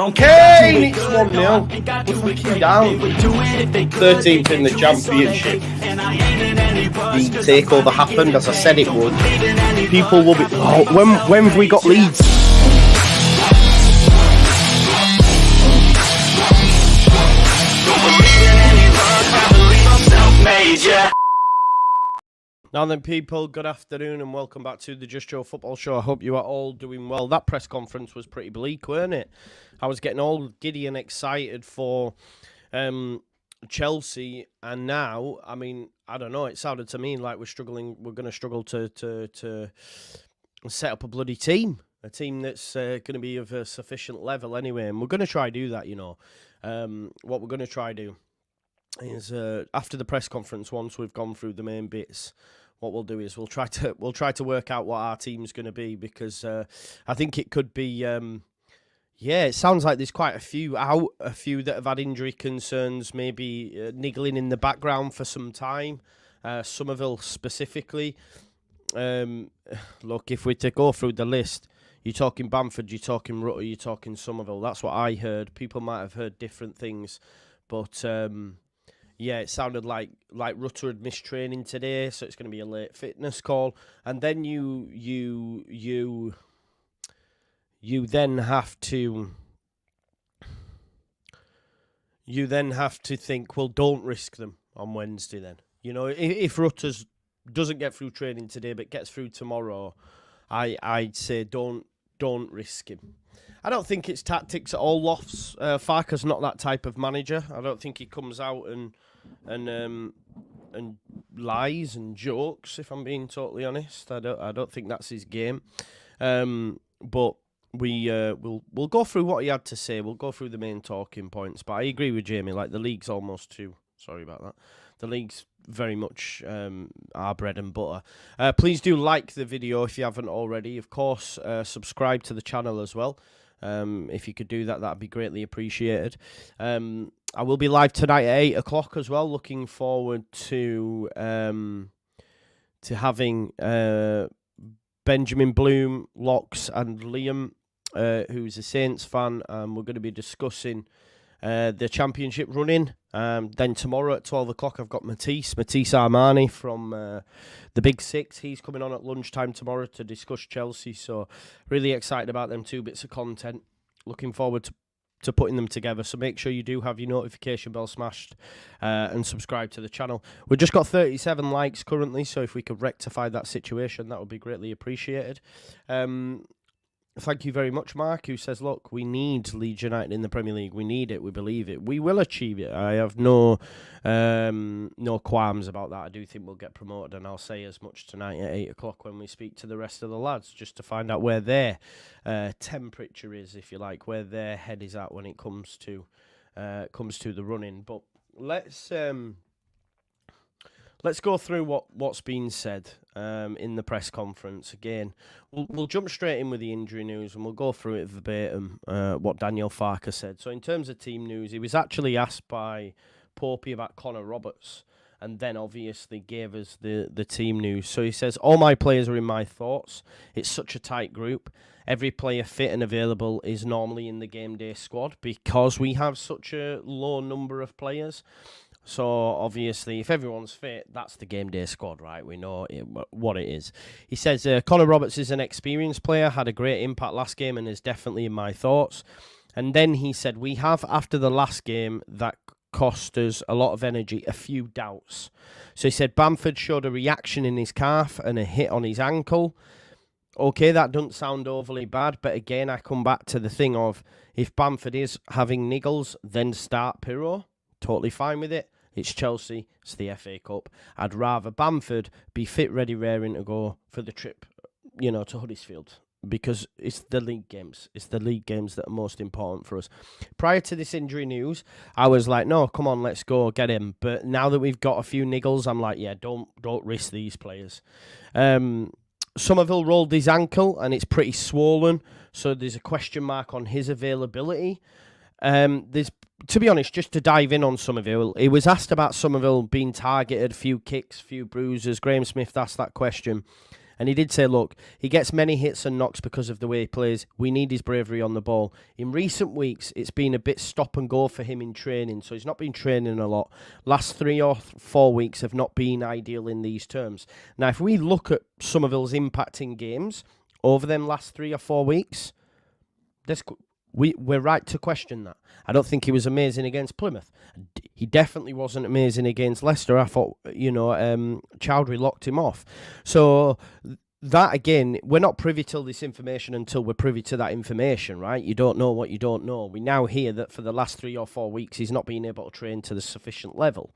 don't care. Kane, it's 1-0. We're fucking down. 13th in the championship. The takeover happened as I said it would. People will be. Oh, when have we got Leeds? Now then, people, good afternoon and welcome back to the Just Joe Football Show. I hope you are all doing well. That press conference was pretty bleak, weren't it? I was getting all giddy and excited for Chelsea, and now, I mean, I don't know, it sounded to me like we're going to struggle to set up a bloody team. A team that's going to be of a sufficient level anyway, and we're going to try do that, you know. What we're going to try do is after the press conference, once we've gone through the main bits, what we'll do is we'll try to work out what our team's going to be, because I think it could be it sounds like there's quite a few that have had injury concerns, maybe niggling in the background for some time. Summerville specifically. Look, if we're to go through the list, you're talking Bamford, you're talking Rutter, you're talking Summerville. That's what I heard. People might have heard different things, but yeah, it sounded like Rutter had missed training today, so it's going to be a late fitness call. And then you then have to think, well, don't risk them on Wednesday then. You know, if Rutter doesn't get through training today but gets through tomorrow, I'd say don't risk him. I don't think it's tactics at all, Lofts. Farke's not that type of manager. I don't think he comes out and lies and jokes, if I'm being totally honest. I don't think that's his game. But we'll go through what he had to say. We'll go through the main talking points. But I agree with Jamie. Like, the league's almost too. Sorry about that. The league's very much our bread and butter. Please do like the video if you haven't already. Of course, subscribe to the channel as well. If you could do that, that'd be greatly appreciated. I will be live tonight at 8 o'clock as well. Looking forward to having Benjamin Bloom, Locks, and Liam, who's a Saints fan. We're going to be discussing the championship running. Then tomorrow at 12 o'clock, I've got Matisse Armani from the Big Six. He's coming on at lunchtime tomorrow to discuss Chelsea. So really excited about them 2 bits of content. Looking forward to putting them together. So make sure you do have your notification bell smashed and subscribe to the channel. We've just got 37 likes currently, so if we could rectify that situation, that would be greatly appreciated. Thank you very much, Mark, who says, look, we need Leeds United in the Premier League. We need it. We believe it. We will achieve it. I have no qualms about that. I do think we'll get promoted, and I'll say as much tonight at 8 o'clock when we speak to the rest of the lads, just to find out where their temperature is, if you like, where their head is at when it comes to the running. But let's go through what's been said in the press conference. Again, we'll jump straight in with the injury news, and we'll go through it verbatim, what Daniel Farke said. So in terms of team news, he was actually asked by Popey about Connor Roberts, and then obviously gave us the team news. So he says, all my players are in my thoughts. It's such a tight group. Every player fit and available is normally in the game day squad because we have such a low number of players. So, obviously, if everyone's fit, that's the game day squad, right? We know what it is. He says, Connor Roberts is an experienced player, had a great impact last game and is definitely in my thoughts. And then he said, we have, after the last game, that cost us a lot of energy, a few doubts. So he said, Bamford showed a reaction in his calf and a hit on his ankle. Okay, that doesn't sound overly bad, but again, I come back to the thing of, if Bamford is having niggles, then start Pirro. Totally fine with it. It's Chelsea. It's the FA Cup. I'd rather Bamford be fit, ready, raring to go for the trip, to Huddersfield, because it's the league games. It's the league games that are most important for us. Prior to this injury news, I was like, no, come on, let's go, get him. But now that we've got a few niggles, I'm like, yeah, don't risk these players. Summerville rolled his ankle, and it's pretty swollen, so there's a question mark on his availability. To be honest, just to dive in on Summerville, he was asked about Summerville being targeted, few kicks, few bruises. Graham Smith asked that question. And he did say, look, he gets many hits and knocks because of the way he plays. We need his bravery on the ball. In recent weeks, it's been a bit stop and go for him in training, so he's not been training a lot. Last 3 or 4 weeks have not been ideal in these terms. Now, if we look at Summerville's impact in games over them last 3 or 4 weeks, we're right to question that. I don't think he was amazing against Plymouth. He definitely wasn't amazing against Leicester. I thought, Chowdhury locked him off. So that, again, we're not privy to this information until we're privy to that information, right? You don't know what you don't know. We now hear that for the last 3 or 4 weeks, he's not been able to train to the sufficient level.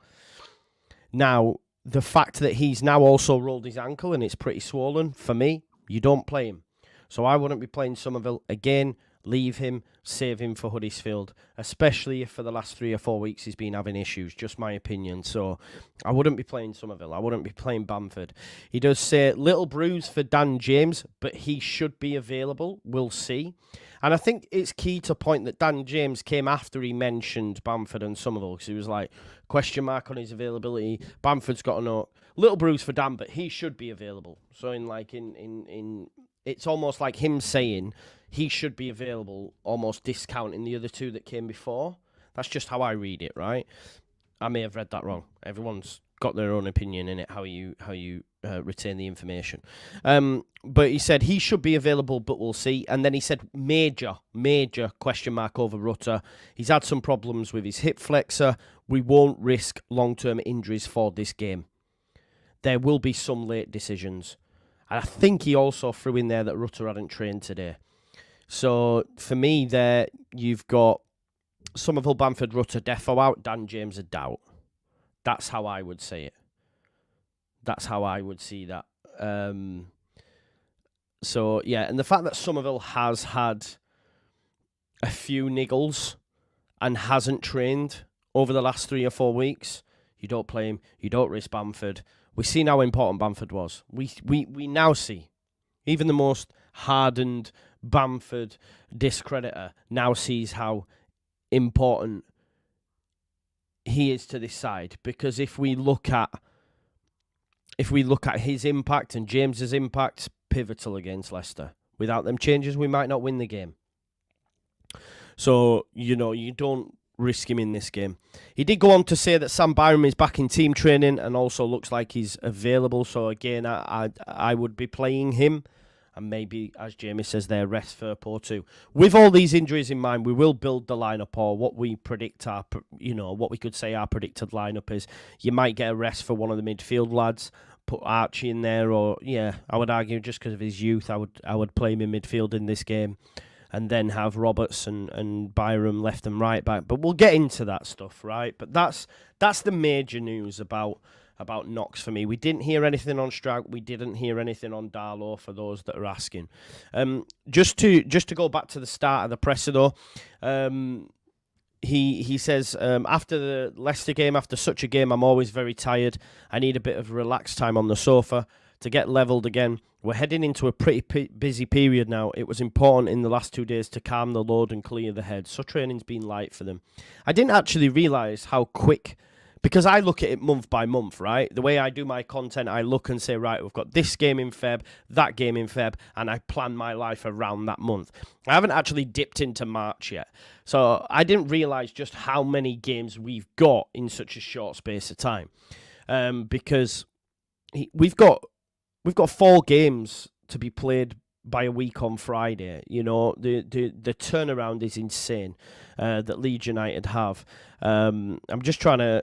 Now, the fact that he's now also rolled his ankle and it's pretty swollen, for me, you don't play him. So I wouldn't be playing Summerville again. Leave him, save him for Huddersfield, especially if for the last 3 or 4 weeks he's been having issues, just my opinion. So I wouldn't be playing Summerville. I wouldn't be playing Bamford. He does say, little bruise for Dan James, but he should be available. We'll see. And I think it's key to point that Dan James came after he mentioned Bamford and Summerville, because he was like, question mark on his availability. Bamford's got a note. Little bruise for Dan, but he should be available. So in it's almost like him saying he should be available, almost discounting the other two that came before. That's just how I read it, right? I may have read that wrong. Everyone's got their own opinion in it, how you retain the information. But he said he should be available, but we'll see. And then he said major question mark over Rutter. He's had some problems with his hip flexor. We won't risk long-term injuries for this game. There will be some late decisions. And I think he also threw in there that Rutter hadn't trained today. So for me there, you've got Summerville, Bamford, Rutter, defo out, Dan James a doubt. That's how I would say it. That's how I would see that. So, yeah, and the fact that Summerville has had a few niggles and hasn't trained over the last 3 or 4 weeks, you don't play him, you don't risk Bamford. We see how important Bamford was. We now see, even the most hardened Bamford discreditor now sees how important he is to this side. Because if we look at his impact and James's impact, pivotal against Leicester. Without them changes, we might not win the game. So, you don't risk him in this game. He did go on to say that Sam Byram is back in team training and also looks like he's available. So again, I would be playing him. And maybe, as Jamie says there, rest Firpo too. With all these injuries in mind, we will build the lineup, or what we predict what we could say our predicted lineup is. You might get a rest for one of the midfield lads, put Archie in there, or I would argue just because of his youth, I would play him in midfield in this game, and then have Roberts and Byram left and right back. But we'll get into that stuff, right? But that's the major news about Knox for me. We didn't hear anything on Stroud. We didn't hear anything on Darlow, for those that are asking. Just to go back to the start of the presser though, he says, after the Leicester game, after such a game, I'm always very tired. I need a bit of relaxed time on the sofa to get levelled again. We're heading into a pretty busy period now. It was important in the last 2 days to calm the load and clear the head. So training's been light for them. I didn't actually realise how quick, because I look at it month by month, right? The way I do my content, I look and say, right, we've got this game in Feb, that game in Feb, and I plan my life around that month. I haven't actually dipped into March yet. So I didn't realise just how many games we've got in such a short space of time. Because we've got 4 games to be played by a week on Friday. The turnaround is insane that Leeds United have. I'm just trying to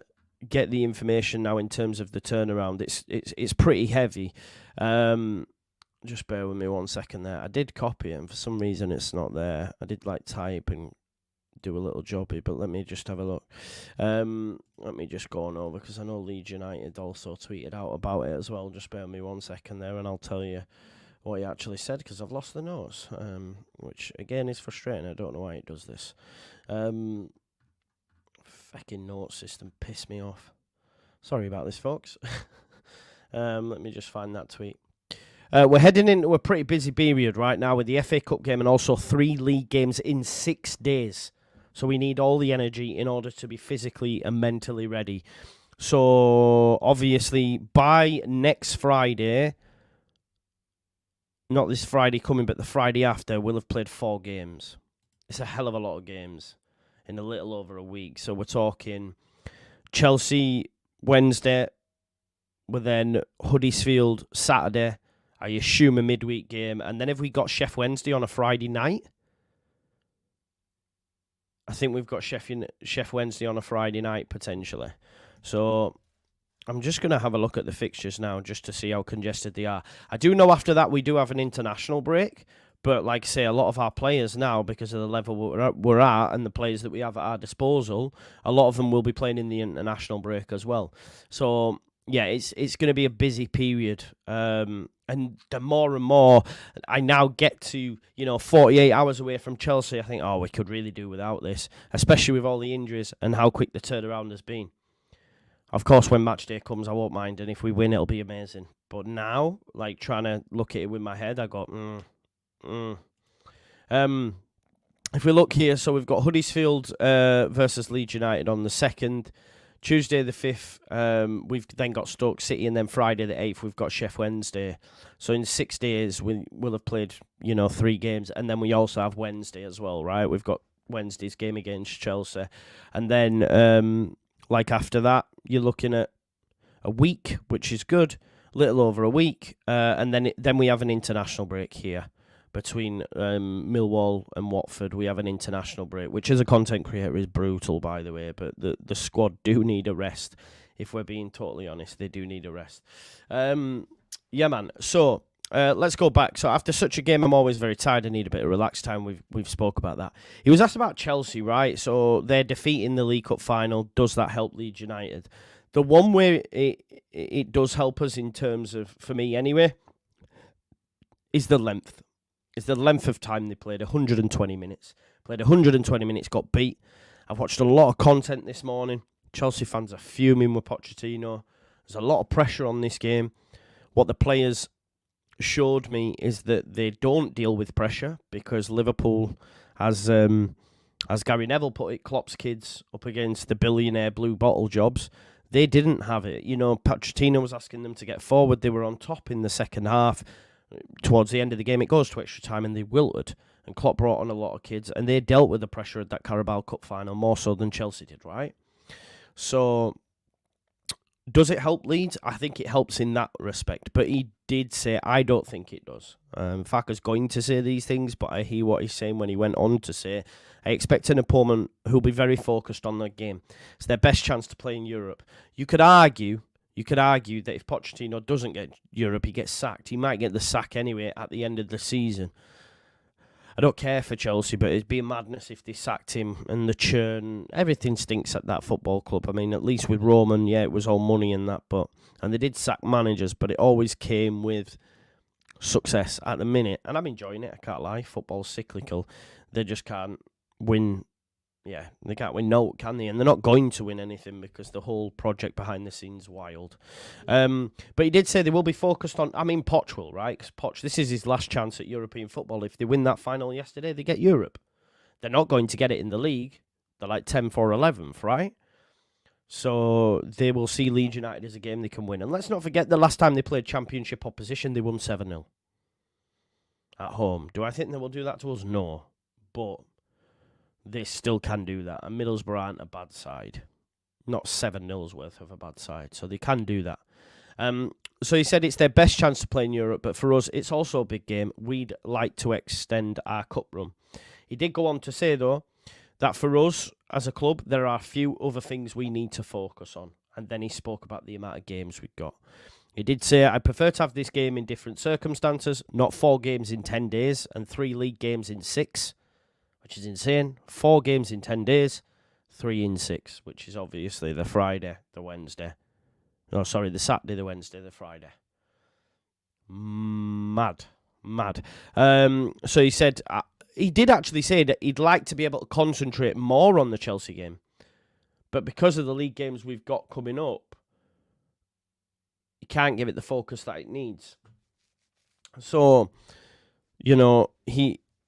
get the information now in terms of the turnaround. It's pretty heavy. Just bear with me 1 second there. I did copy it, and for some reason it's not there. I did type and do a little jobby, but let me just have a look. Let me just go on over, because I know Leeds United also tweeted out about it as well. Just bear with me 1 second there, and I'll tell you what he actually said, because I've lost the notes, which again is frustrating. I don't know why it does this. Fucking note system pissed me off. Sorry about this, folks. Let me just find that tweet. We're heading into a pretty busy period right now with the FA Cup game and also 3 league games in 6 days. So we need all the energy in order to be physically and mentally ready. So obviously by next Friday, not this Friday coming, but the Friday after, we'll have played 4 games. It's a hell of a lot of games in a little over a week. So we're talking Chelsea Wednesday, but then Huddersfield Saturday. I assume a midweek game. And then if we got Sheff Wednesday on a Friday night, I think we've got Sheff Wednesday on a Friday night, potentially. So I'm just going to have a look at the fixtures now just to see how congested they are. I do know after that we do have an international break. But like I say, a lot of our players now, because of the level we're at and the players that we have at our disposal, a lot of them will be playing in the international break as well. So, yeah, it's going to be a busy period. And the more and more I now get to, 48 hours away from Chelsea, I think, we could really do without this, especially with all the injuries and how quick the turnaround has been. Of course, when match day comes, I won't mind. And if we win, it'll be amazing. But now, like trying to look at it with my head, I got, if we look here, so we've got Huddersfield versus Leeds United on the 2nd, Tuesday the 5th, we've then got Stoke City, and then Friday the 8th we've got Sheff Wednesday. So in 6 days we'll have played 3 games, and then we also have Wednesday as well, right? We've got Wednesday's game against Chelsea, and then after that you're looking at a week, which is good, a little over a week, and then we have an international break here. Between Millwall and Watford, we have an international break, which as a content creator is brutal, by the way, but the squad do need a rest. If we're being totally honest, they do need a rest. Yeah, man. So let's go back. So after such a game, I'm always very tired. I need a bit of relaxed time. We've spoke about that. He was asked about Chelsea, right? So they're defeating the League Cup final. Does that help Leeds United? The one way it does help us in terms of, for me anyway, is the length. It's the length of time they played, 120 minutes. Played 120 minutes, got beat. I've watched a lot of content this morning. Chelsea fans are fuming with Pochettino. There's a lot of pressure on this game. What the players showed me is that they don't deal with pressure because Liverpool, as Gary Neville put it, Klopp's kids up against the billionaire blue bottle jobs. They didn't have it. Pochettino was asking them to get forward. They were on top in the second half. Towards the end of the game, it goes to extra time and they wilted. And Klopp brought on a lot of kids and they dealt with the pressure of that Carabao Cup final more so than Chelsea did, right? So, does it help Leeds? I think it helps in that respect. But he did say, I don't think it does. Farke's going to say these things, but I hear what he's saying when he went on to say, I expect an opponent who'll be very focused on their game. It's their best chance to play in Europe. You could argue that if Pochettino doesn't get Europe, he gets sacked. He might get the sack anyway at the end of the season. I don't care for Chelsea, but it'd be a madness if they sacked him and the churn. Everything stinks at that football club. I mean, at least with Roman, yeah, it was all money and that, and they did sack managers, but it always came with success at the minute. And I'm enjoying it, I can't lie. Football's cyclical. They just can't win. Yeah, they can't win, no, can they? And they're not going to win anything because the whole project behind the scenes is wild. But he did say they will be focused on, Poch will, right? Because Poch, this is his last chance at European football. If they win that final yesterday, they get Europe. They're not going to get it in the league. They're like 10th or 11th, right? So they will see Leeds United as a game they can win. And let's not forget the last time they played championship opposition, they won 7-0 at home. Do I think they will do that to us? No. But they still can do that. And Middlesbrough aren't a bad side. Not 7-0's worth of a bad side. So they can do that. So he said it's their best chance to play in Europe. But for us, it's also a big game. We'd like to extend our cup run. He did go on to say, though, that for us as a club, there are a few other things we need to focus on. And then he spoke about the amount of games we've got. He did say, I prefer to have this game in different circumstances, not 4 games in 10 days and 3 league games in 6. Which is insane. 4 games in 10 days, 3 in 6, which is obviously the Friday, the Wednesday. No, sorry, the Saturday, the Wednesday, the Friday. Mad. So he said, he did actually say that he'd like to be able to concentrate more on the Chelsea game. But because of the league games we've got coming up, he can't give it the focus that it needs. So,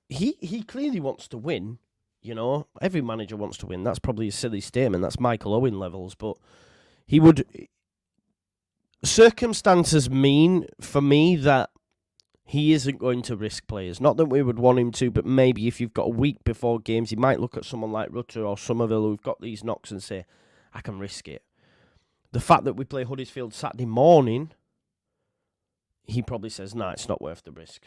He clearly wants to win, Every manager wants to win. That's probably a silly statement. That's Michael Owen levels. But he would... Circumstances mean, for me, that He isn't going to risk players. Not that we would want him to, but maybe if you've got a week before games, he might look at someone like Rutter or Summerville who've got these knocks and say, I can risk it. The fact that we play Huddersfield Saturday morning, he probably says, nah, it's not worth the risk.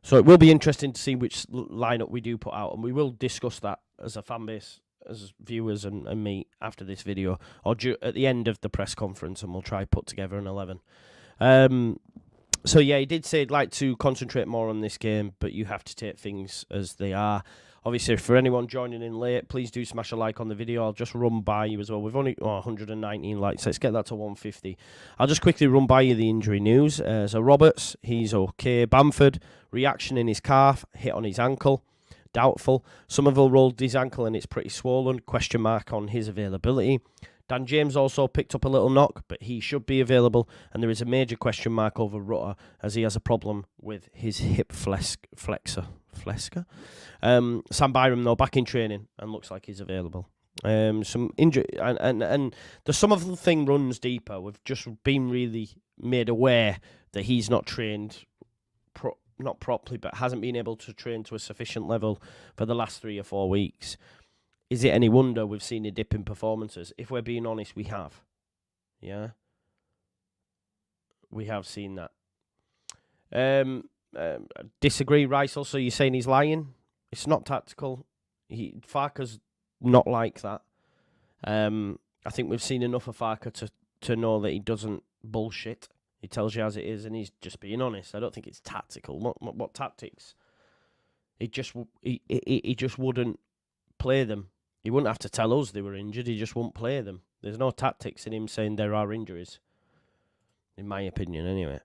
So it will be interesting to see which lineup we do put out, and we will discuss that as a fan base, as viewers and me after this video, or at the end of the press conference, and we'll try put together an 11. So yeah, he did say he'd like to concentrate more on this game, but you have to take things as they are. Obviously, for anyone joining in late, please do smash a like on the video. I'll just run by you as well. We've only 119 likes. Let's get that to 150. I'll just quickly run by you the injury news. So Roberts, he's okay. Bamford, reaction in his calf, hit on his ankle, doubtful. Summerville rolled his ankle and it's pretty swollen. Question mark on his availability. Dan James also picked up a little knock, but he should be available. And there is a major question mark over Rutter as he has a problem with his hip flexor. Sam Byram, though, back in training and looks like he's available. Some injury and the Summerville thing runs deeper. We've just been really made aware that he's not trained, not properly, but hasn't been able to train to a sufficient level for the last 3 or 4 weeks. Is it any wonder we've seen a dip in performances? If we're being honest, we have. Yeah. We have seen that. Disagree, Rice. Also, you're saying he's lying? It's not tactical. Farke's not like that. I think we've seen enough of Farke to know that he doesn't bullshit. He tells you as it is, and he's just being honest. I don't think it's tactical. What tactics? He just wouldn't play them. He wouldn't have to tell us they were injured. He just wouldn't play them. There's no tactics in him saying there are injuries. In my opinion, anyway.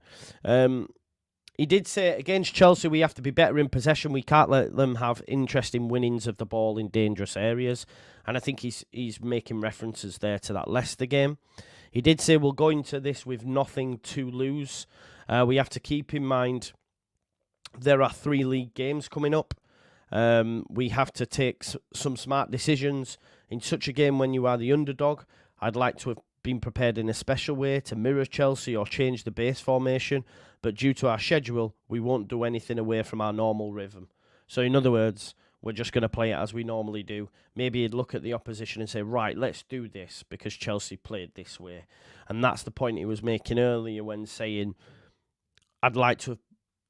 He did say, against Chelsea, we have to be better in possession. We can't let them have interesting winnings of the ball in dangerous areas. And I think he's making references there to that Leicester game. He did say we'll go into this with nothing to lose. We have to keep in mind there are 3 league games coming up. We have to take some smart decisions. In such a game when you are the underdog, I'd like to have been prepared in a special way to mirror Chelsea or change the base formation, but due to our schedule, we won't do anything away from our normal rhythm. So in other words, we're just going to play it as we normally do. Maybe he'd look at the opposition and say, right, let's do this because Chelsea played this way. And that's the point he was making earlier when saying, I'd like to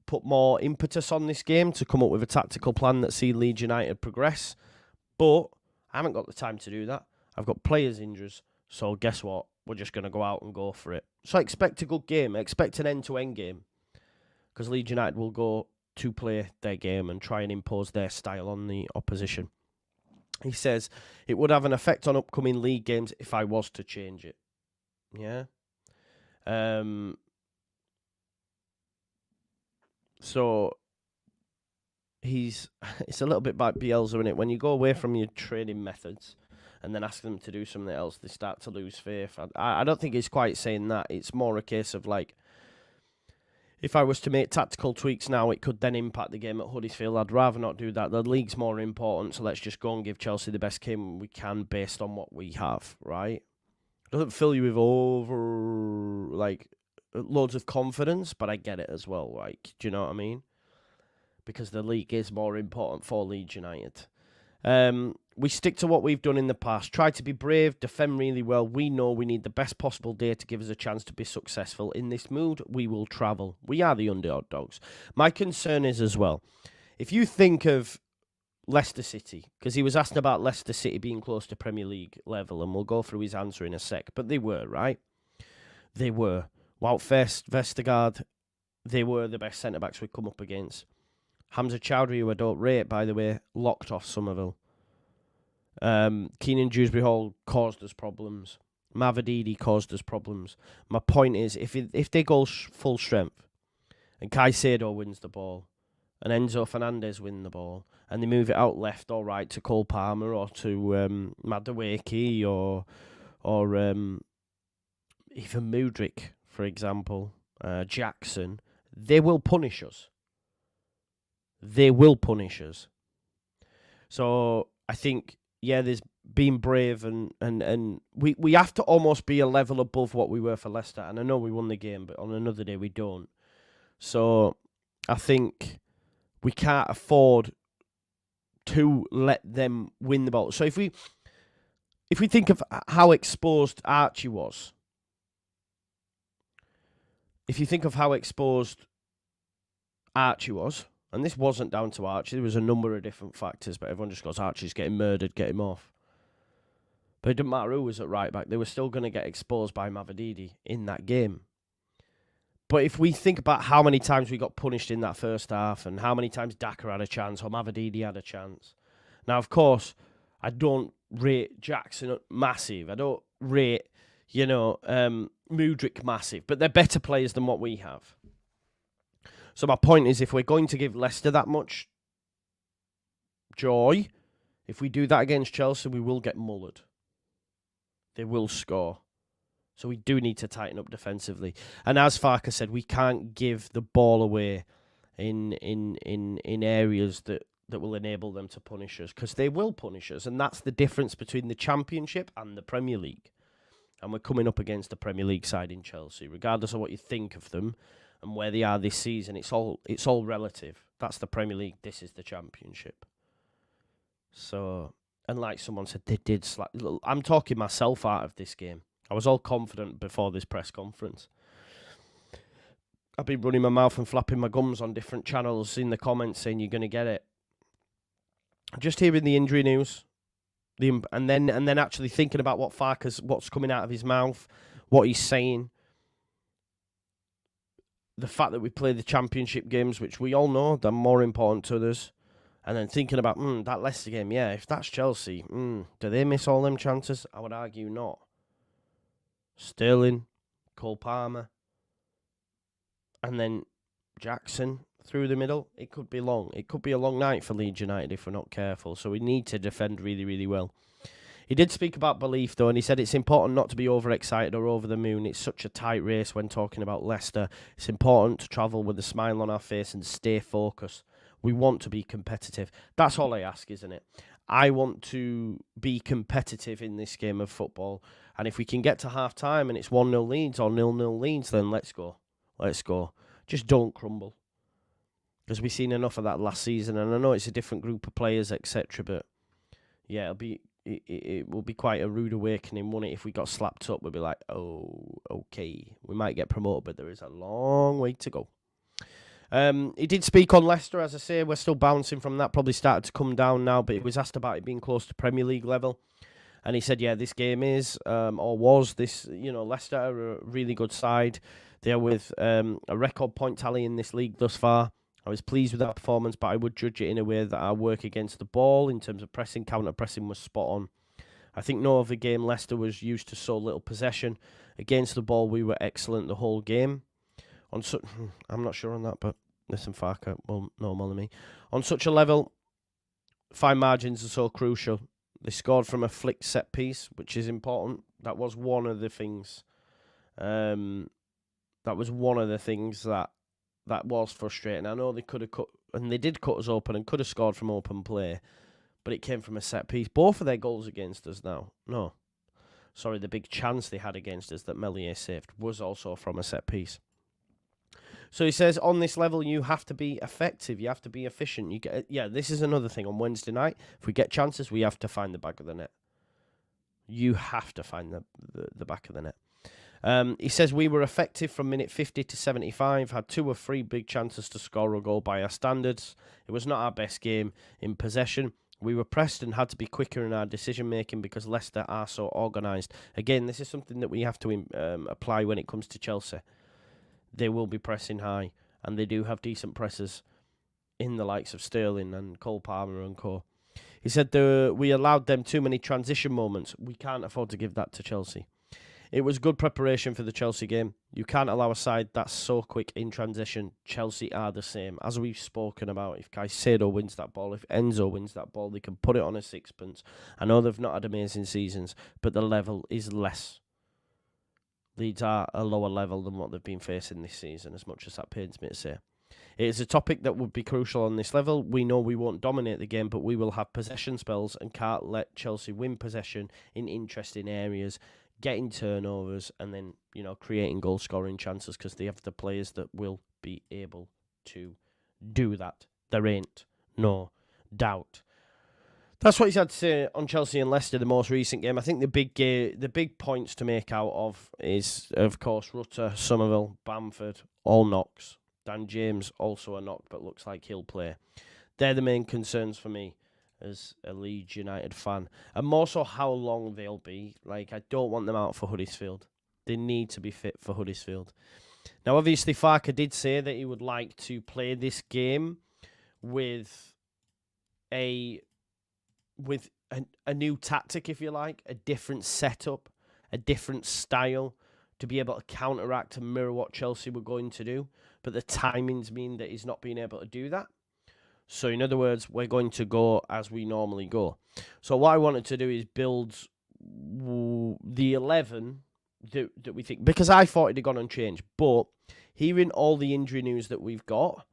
put more impetus on this game to come up with a tactical plan that see Leeds United progress. But I haven't got the time to do that. I've got players' injuries. So guess what? We're just going to go out and go for it. So expect a good game. Expect an end-to-end game. Because Leeds United will go to play their game and try and impose their style on the opposition. He says, it would have an effect on upcoming league games if I was to change it. Yeah. So it's a little bit like Bielsa, isn't it? When you go away from your training methods and then ask them to do something else, they start to lose faith. I don't think he's quite saying that. It's more a case of like, if I was to make tactical tweaks now, it could then impact the game at Huddersfield. I'd rather not do that. The league's more important, so let's just go and give Chelsea the best game we can based on what we have, right? It doesn't fill you with loads of confidence, but I get it as well, right? Do you know what I mean? Because the league is more important for Leeds United. We stick to what we've done in the past. Try to be brave, defend really well. We know we need the best possible day to give us a chance to be successful. In this mood, we will travel. We are the underdogs. My concern is as well, if you think of Leicester City, because he was asking about Leicester City being close to Premier League level, and we'll go through his answer in a sec, but they were, right? They were. Wout Vestergaard, they were the best centre-backs we'd come up against. Hamza Chowdhury, who I don't rate, by the way, locked off Summerville. Keenan Dewsbury Hall caused us problems. Mavadidi caused us problems. My point is, if they go full strength, and Caicedo wins the ball, and Enzo Fernandez win the ball, and they move it out left or right to Cole Palmer or to Madueke or even Mudryk, for example, Jackson, they will punish us. They will punish us. So I think, yeah, there's being brave and we have to almost be a level above what we were for Leicester. And I know we won the game, but on another day we don't. So I think we can't afford to let them win the ball. So if we think of how exposed Archie was, and this wasn't down to Archie, there was a number of different factors, but everyone just goes, Archie's getting murdered, get him off. But it didn't matter who was at right back, they were still going to get exposed by Mavididi in that game. But if we think about how many times we got punished in that first half and how many times Daka had a chance or Mavididi had a chance. Now, of course, I don't rate Jackson massive. I don't rate, Mudryk massive. But they're better players than what we have. So my point is, if we're going to give Leicester that much joy, if we do that against Chelsea, we will get mullered. They will score. So we do need to tighten up defensively. And as Farke said, we can't give the ball away in areas that will enable them to punish us, because they will punish us. And that's the difference between the Championship and the Premier League. And we're coming up against the Premier League side in Chelsea. Regardless of what you think of them and where they are this season, it's all relative. That's the Premier League. This is the Championship. So, and like someone said, they did I'm talking myself out of this game. I was all confident before this press conference. I've been running my mouth and flapping my gums on different channels in the comments saying you're going to get it. Just hearing the injury news, and then actually thinking about what's coming out of his mouth, what he's saying. The fact that we play the Championship games, which we all know they're more important to us. And then thinking about that Leicester game, yeah, if that's Chelsea, do they miss all them chances? I would argue not. Sterling, Cole Palmer, and then Jackson through the middle. It could be long. It could be a long night for Leeds United if we're not careful. So we need to defend really, really well. He did speak about belief, though, and he said it's important not to be overexcited or over the moon. It's such a tight race when talking about Leicester. It's important to travel with a smile on our face and stay focused. We want to be competitive. That's all I ask, isn't it? I want to be competitive in this game of football. And if we can get to half-time and it's 1-0 leads or 0-0 leads, then let's go. Let's go. Just don't crumble. Because we've seen enough of that last season. And I know it's a different group of players, etc. But, yeah, it will be quite a rude awakening, won't it? If we got slapped up, we'll be like, oh, okay. We might get promoted, but there is a long way to go. He did speak on Leicester, as I say. We're still bouncing from that. Probably started to come down now, but he was asked about it being close to Premier League level. And he said, yeah, this game is, or was this, Leicester are a really good side. They're with a record point tally in this league thus far. I was pleased with that performance, but I would judge it in a way that our work against the ball in terms of pressing, counter-pressing was spot on. I think no other game Leicester was used to so little possession. Against the ball, we were excellent the whole game. I'm not sure on that, but listen, Farke will know more than me. On such a level, fine margins are so crucial. They scored from a flick set piece, which is important. That was one of the things. That was frustrating. I know they could have cut, and they did cut us open and could have scored from open play, but it came from a set piece. Both of their goals against us now. No. Sorry, the big chance they had against us that Meslier saved was also from a set piece. So he says, on this level, you have to be effective. You have to be efficient. This is another thing. On Wednesday night, if we get chances, we have to find the back of the net. You have to find the back of the net. He says, we were effective from minute 50 to 75, had 2 or 3 big chances to score a goal by our standards. It was not our best game in possession. We were pressed and had to be quicker in our decision-making because Leicester are so organised. Again, this is something that we have to apply when it comes to Chelsea. They will be pressing high, and they do have decent pressers in the likes of Sterling and Cole Palmer and co. He said we allowed them too many transition moments. We can't afford to give that to Chelsea. It was good preparation for the Chelsea game. You can't allow a side that's so quick in transition. Chelsea are the same. As we've spoken about, if Caicedo wins that ball, if Enzo wins that ball, they can put it on a sixpence. I know they've not had amazing seasons, but the level is less. Leeds are a lower level than what they've been facing this season, as much as that pains me to say. It is a topic that would be crucial on this level. We know we won't dominate the game, but we will have possession spells and can't let Chelsea win possession in interesting areas, getting turnovers, and then, creating goal-scoring chances because they have the players that will be able to do that. There ain't no doubt. That's what he's had to say on Chelsea and Leicester, the most recent game. I think the big points to make out of is, of course, Rutter, Summerville, Bamford, all knocks. Dan James also a knock, but looks like he'll play. They're the main concerns for me as a Leeds United fan. And more so how long they'll be. Like, I don't want them out for Huddersfield. They need to be fit for Huddersfield. Now, obviously, Farke did say that he would like to play this game with a new tactic, if you like, a different setup, a different style to be able to counteract and mirror what Chelsea were going to do. But the timings mean that he's not being able to do that. So, in other words, we're going to go as we normally go. So, what I wanted to do is build the 11 that we think, because I thought it had gone unchanged. But hearing all the injury news that we've got,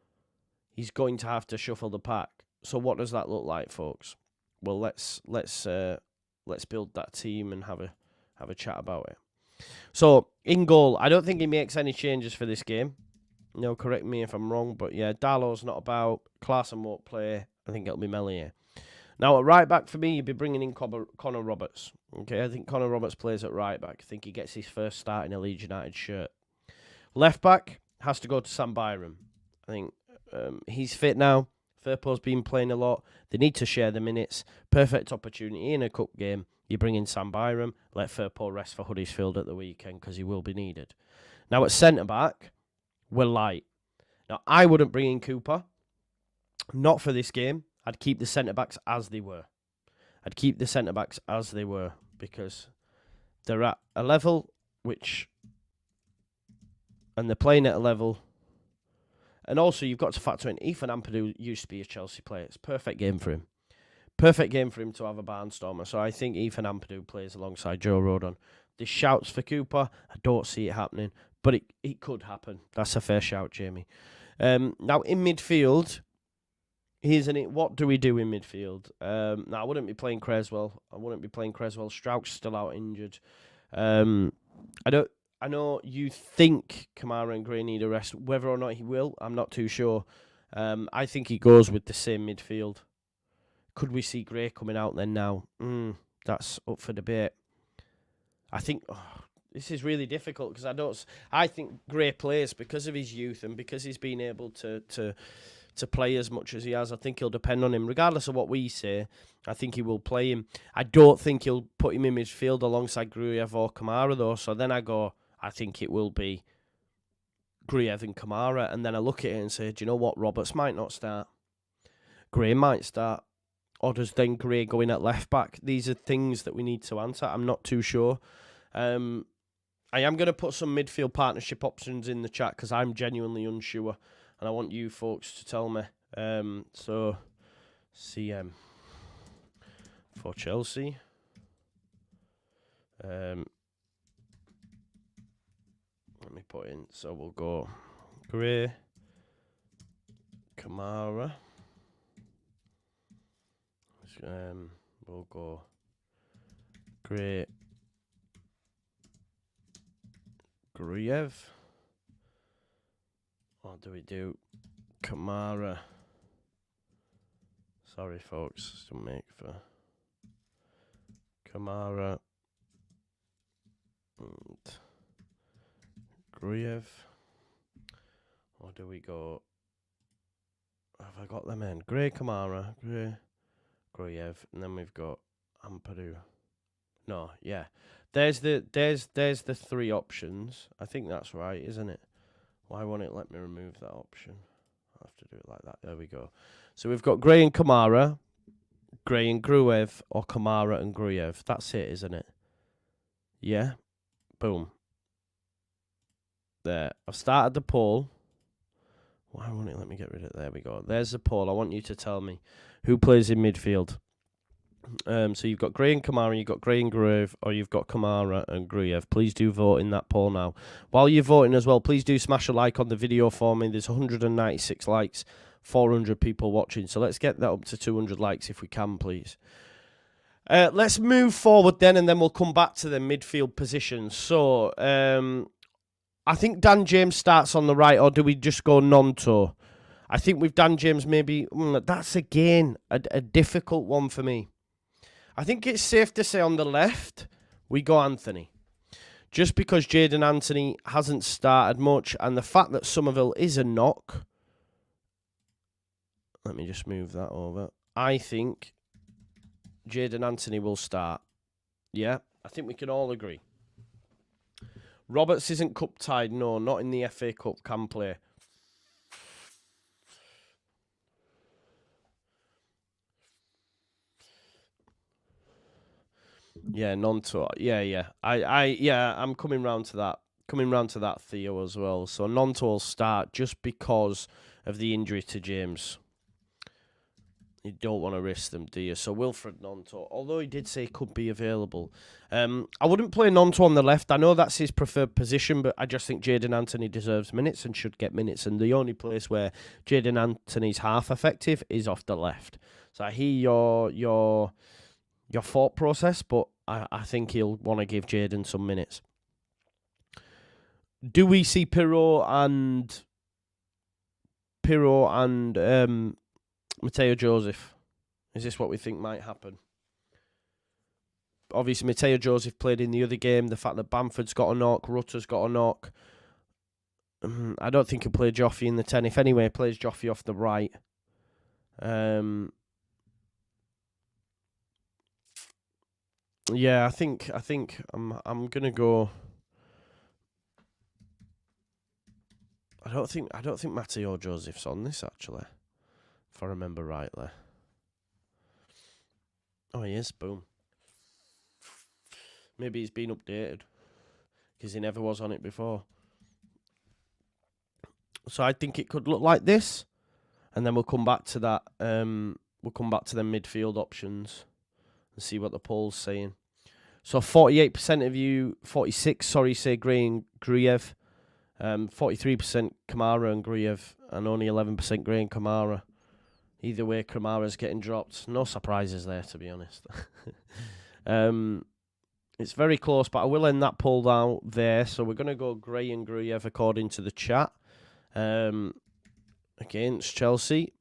he's going to have to shuffle the pack. So, what does that look like, folks? Well, let's build that team and have a chat about it. So, in goal, I don't think he makes any changes for this game. No, correct me if I'm wrong, but yeah, Darlow's not about. Klaassen won't play. I think it'll be Meslier. Now, at right back for me, you'd be bringing in Connor Roberts. Okay, I think Connor Roberts plays at right back. I think he gets his first start in a Leeds United shirt. Left back has to go to Sam Byram. I think he's fit now. Firpo's been playing a lot. They need to share the minutes. Perfect opportunity in a cup game. You bring in Sam Byram. Let Firpo rest for Huddersfield at the weekend because he will be needed. Now, at centre-back, we're light. Now, I wouldn't bring in Cooper. Not for this game. I'd keep the centre-backs as they were. Because they're at a level which... And they're playing at a level... And also, you've got to factor in, Ethan Ampadu used to be a Chelsea player. It's a perfect game for him. Perfect game for him to have a barnstormer. So I think Ethan Ampadu plays alongside Joe Rodon. There's shouts for Cooper. I don't see it happening. But it could happen. That's a fair shout, Jamie. Now, in midfield, what do we do in midfield? Now, I wouldn't be playing Creswell. Strauch's still out injured. I know you think Kamara and Gray need a rest. Whether or not he will, I'm not too sure. I think he goes with the same midfield. Could we see Gray coming out then now? That's up for debate. I think this is really difficult because I think Gray plays because of his youth and because he's been able to play as much as he has. I think he'll depend on him. Regardless of what we say, I think he will play him. I don't think he'll put him in midfield alongside Gruyev or Kamara, though. So then I think it will be Gruyev and Kamara. And then I look at it and say, do you know what? Roberts might not start. Gray might start. Or does then Gray go in at left back? These are things that we need to answer. I'm not too sure. I am going to put some midfield partnership options in the chat because I'm genuinely unsure. And I want you folks to tell me. So, CM for Chelsea. Let me put in. So we'll go Gray, Kamara. We'll go Gray, Gruyev. Or do we do Kamara? Sorry, folks, to make for Kamara and Gruyev. Or do we go? Have I got them in? Gray, Kamara, Gray, Gruyev, and then we've got Ampadu. No, yeah. There's the three options. I think that's right, isn't it? Why won't it let me remove that option? I'll have to do it like that. There we go. So we've got Gray and Kamara, Gray and Gruyev, or Kamara and Gruyev. That's it, isn't it? Yeah. Boom. There. I've started the poll. Why won't it let me get rid of it? There we go. There's the poll. I want you to tell me who plays in midfield. So you've got Gray and Kamara, you've got Gray and Gruyev, or you've got Kamara and Gruyev. Please do vote in that poll now. While you're voting as well, please do smash a like on the video for me. There's 196 likes, 400 people watching. So let's get that up to 200 likes if we can, please. Let's move forward then, and then we'll come back to the midfield positions. So I think Dan James starts on the right, or do we just go Nonto? I think with Dan James, maybe that's again a difficult one for me. I think it's safe to say on the left, we go Anthony. Just because Jaden Anthony hasn't started much, and the fact that Summerville is a knock. Let me just move that over. I think Jaden Anthony will start. Yeah, I think we can all agree. Roberts isn't cup tied, no, not in the FA Cup, can play. Yeah, non-tour. Yeah. I'm coming round to that. Theo, as well. So non-tour start just because of the injury to James. You don't want to risk them, do you? So Wilfred non-tour, although he did say he could be available. I wouldn't play non-tour on the left. I know that's his preferred position, but I just think Jaden Anthony deserves minutes and should get minutes. And the only place where Jaden Anthony's half effective is off the left. So I hear your thought process, but I think he'll want to give Jaden some minutes. Do we see Pirro and Mateo Joseph? Is this what we think might happen? Obviously, Mateo Joseph played in the other game. The fact that Bamford's got a knock, Rutter's got a knock. I don't think he'll play Joffy in the 10. If anyway, he plays Joffy off the right. Yeah, I think I'm gonna go. I don't think Mateo Joseph's on this actually, if I remember rightly. Oh, he is. Boom. Maybe he's been updated because he never was on it before. So I think it could look like this, and then we'll come back to that. We'll come back to the midfield options and see what the poll's saying. So 48% of you, 46, say Gray and Gruyev. 43% Kamara and Gruyev, and only 11% Gray and Kamara. Either way, Kamara's getting dropped. No surprises there, to be honest. It's very close, but I will end that poll down there. So we're going to go Gray and Gruyev according to the chat. Against Chelsea.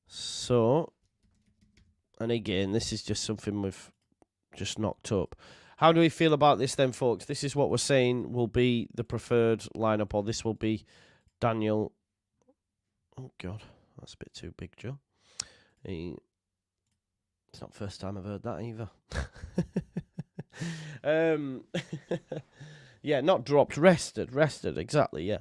So, and again, this is just something we've just knocked up. How do we feel about this then, folks? This is what we're saying will be the preferred lineup, or this will be Daniel. Oh, God, that's a bit too big, Joe. It's not the first time I've heard that either. Yeah, not dropped, rested, exactly, yeah.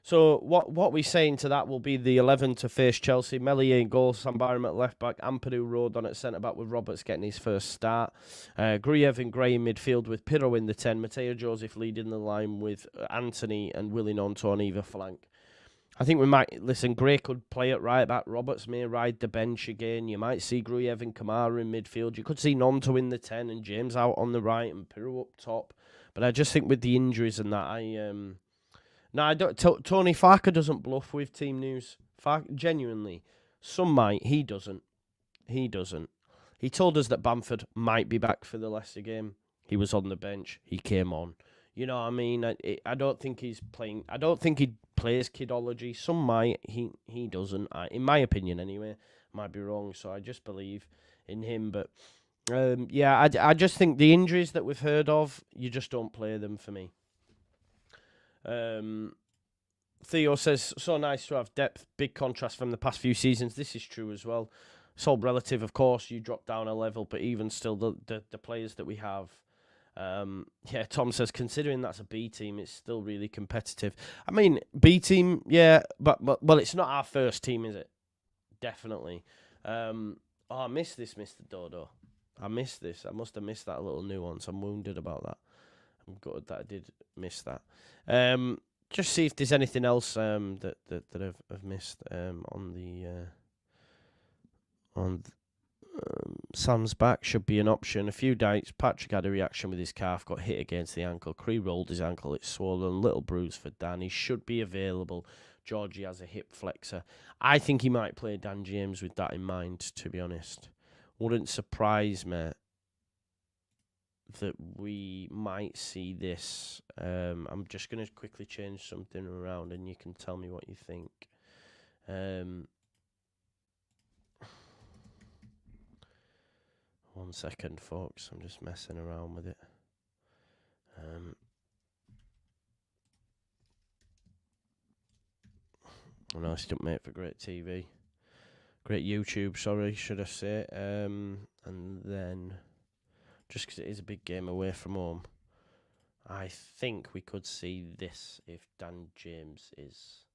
So what we're saying to that will be the 11 to face Chelsea. Meslier in goal, Sam Byram at left back, Ampadu Road on at centre back with Roberts getting his first start. Gruyev and Gray in midfield with Pirro in the 10. Mateo Joseph leading the line with Anthony and Willie Nonto on either flank. I think we might, Gray could play at right back. Roberts may ride the bench again. You might see Gruyev and Kamara in midfield. You could see Nonto in the 10 and James out on the right and Pirro up top. But I just think with the injuries and that, no, I don't. Tony Farke doesn't bluff with team news. Genuinely, some might. He doesn't. He told us that Bamford might be back for the Leicester game. He was on the bench. He came on. You know what I mean? I don't think he's playing. I don't think he plays kidology. Some might. He doesn't. In my opinion, anyway. Might be wrong. So I just believe in him. But yeah, I just think the injuries that we've heard of, you just don't play them for me. Theo says, so nice to have depth, big contrast from the past few seasons. This is true as well. It's all relative, of course. You drop down a level, but even still, the players that we have. Yeah, Tom says, considering that's a B team, it's still really competitive. I mean, B team, yeah, but well, it's not our first team, is it? Definitely. I missed this, Mr. Dodo. I missed this. I must have missed that little nuance. I'm wounded about that. I'm gutted that I did miss that. Just see if there's anything else that I've missed on Sam's back should be an option. A few nights, Patrick had a reaction with his calf, got hit against the ankle. Cree rolled his ankle, it's swollen. Little bruise for Dan. He should be available. Georgie has a hip flexor. I think he might play Dan James with that in mind, to be honest. Wouldn't surprise me that we might see this. I'm just going to quickly change something around and you can tell me what you think. One second, folks. I'm just messing around with it. Nice jump, mate, for great TV. Great YouTube, sorry, should I say. And then, just because it is a big game away from home, I think we could see this if Dan James is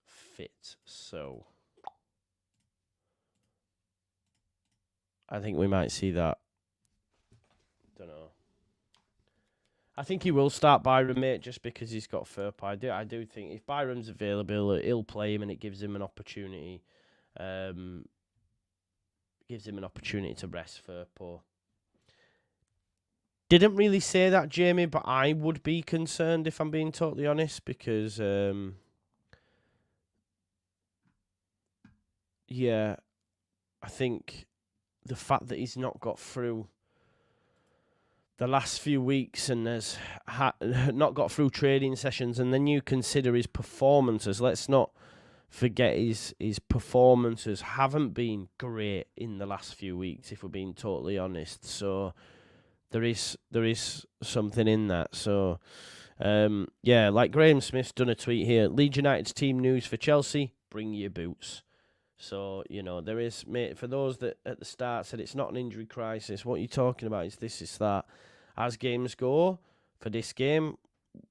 fit. So, I think we might see that. Don't know. I think he will start Byram, mate, just because he's got Firp. I do think if Byram's available, he'll play him and it gives him an opportunity. Gives him an opportunity to rest Firpo. Didn't really say that, Jamie, but I would be concerned if I'm being totally honest, because yeah, I think the fact that he's not got through the last few weeks and has not got through training sessions, and then you consider his performances. Let's not forget his performances haven't been great in the last few weeks, if we're being totally honest. So there is something in that. So yeah, like Graham Smith's done a tweet here. Leeds United's team news for Chelsea: bring your boots. So, you know, there is, mate, for those that at the start said it's not an injury crisis, what you're talking about is this, is that. As games go, for this game,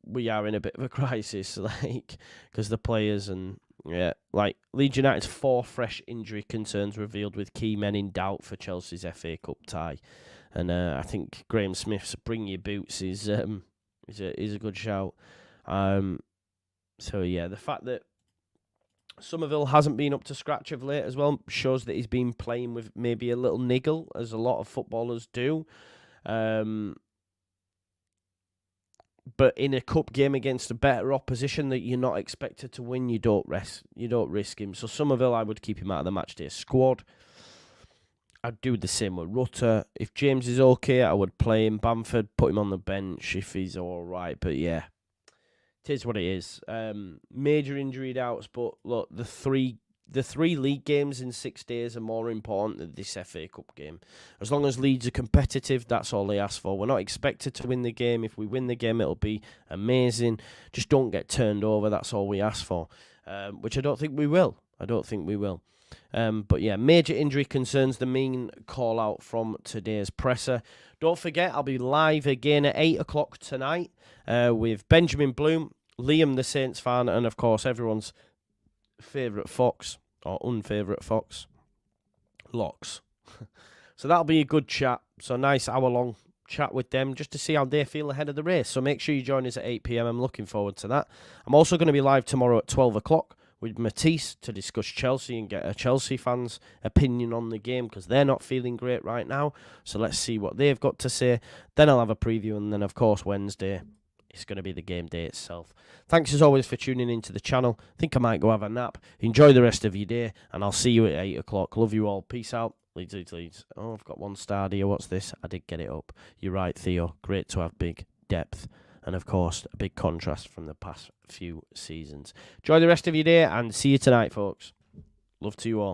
we are in a bit of a crisis, like, because the players and, yeah, like, Leeds United's 4 fresh injury concerns revealed with key men in doubt for Chelsea's FA Cup tie. And I think Graham Smith's bring your boots is a good shout. So, yeah, the fact that Summerville hasn't been up to scratch of late as well shows that he's been playing with maybe a little niggle, as a lot of footballers do. But in a cup game against a better opposition that you're not expected to win, you don't risk him. So Summerville, I would keep him out of the matchday squad. I'd do the same with Rutter. If James is okay, I would play him. Bamford, put him on the bench if he's all right. But yeah, it is what it is. Major injury doubts, but look, the three league games in 6 days are more important than this FA Cup game. As long as Leeds are competitive, that's all they ask for. We're not expected to win the game. If we win the game, it'll be amazing. Just don't get turned over. That's all we ask for, which I don't think we will. But yeah, major injury concerns, the main call out from today's presser. Don't forget, I'll be live again at 8 o'clock tonight with Benjamin Bloom, Liam the Saints fan, and of course everyone's favourite Fox, or unfavourite Fox, Locks. So that'll be a good chat. So nice hour-long chat with them just to see how they feel ahead of the race. So make sure you join us at 8 p.m. I'm looking forward to that. I'm also going to be live tomorrow at 12 o'clock with Matisse to discuss Chelsea and get a Chelsea fan's opinion on the game, because they're not feeling great right now. So let's see what they've got to say. Then I'll have a preview, and then, of course, Wednesday, it's going to be the game day itself. Thanks, as always, for tuning into the channel. I think I might go have a nap. Enjoy the rest of your day, and I'll see you at 8 o'clock. Love you all. Peace out. Leeds, Leeds, Leeds. Oh, I've got 1 star here. What's this? I did get it up. You're right, Theo. Great to have big depth. And, of course, a big contrast from the past few seasons. Enjoy the rest of your day, and see you tonight, folks. Love to you all.